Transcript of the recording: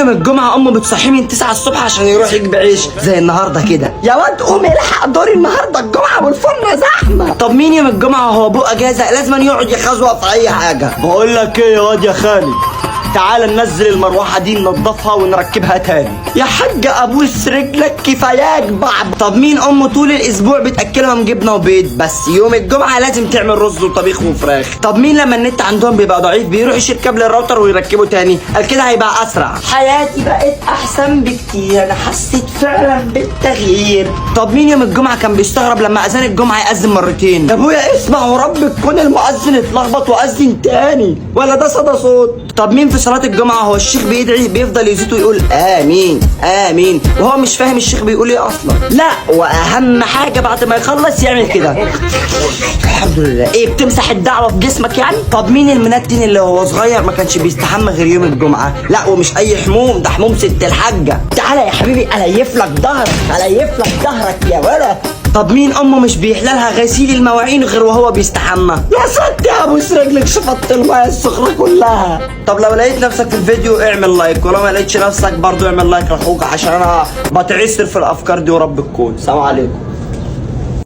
يوم الجمعه امه بتصحيه من 9 الصبح عشان يروح يجيب عيش زي النهارده كده. يا واد قوم الحق دوري النهارده الجمعه والفرن زحمه. طب مين يوم الجمعه هو ابوه اجازه لازم يقعد يخزوق في اي حاجه. بقول لك ايه يا واد يا خالد، تعال ننزل المروحه دي ننضفها ونركبها تاني. يا حاج ابوس رجلك كفاياك بعض. طب مين امه طول الاسبوع بتاكلهم جبنه وبيض بس يوم الجمعه لازم تعمل رز وطبيخ وفراخ؟ طب مين لما النت عندهم بيبقى ضعيف بيروح يشيل كابل الراوتر ويركبه تاني؟ قال كده هيبقى اسرع. حياتي بقت احسن بكتير، انا حسيت فعلا بالتغيير. طب مين يوم الجمعه كان بيستغرب لما اذان الجمعه يأذن مرتين؟ يا ابويا اسمع ورب تكون المؤذن اتلخبط واذن تاني ولا ده صدى صوت. طب مين في صلاه الجمعه هو الشيخ بيدعي بيفضل يزيد ويقول امين امين وهو مش فاهم الشيخ بيقول ايه اصلا؟ لا واهم حاجه بعد ما يخلص يعمل كده الحمد لله. ايه بتمسح الدعوه في جسمك يعني؟ طب مين المنتن اللي هو صغير ما كانش بيستحمى غير يوم الجمعه؟ لا ومش اي حموم، ده حموم ست الحاجه. تعالى يا حبيبي اليف لك ظهرك اليف لك ظهرك يا ولد. طب مين امه مش بيحلالها غسيل المواعين غير وهو بيستحمى؟ يا ستي ابوس رجلك شفطت الميه السخنه كلها. طب لو لقيت نفسك في الفيديو اعمل لايك، ولو ما لقيتش نفسك برضو اعمل لايك لاخوك عشان انا بتعسر في الافكار دي ورب الكون. سلام عليكم.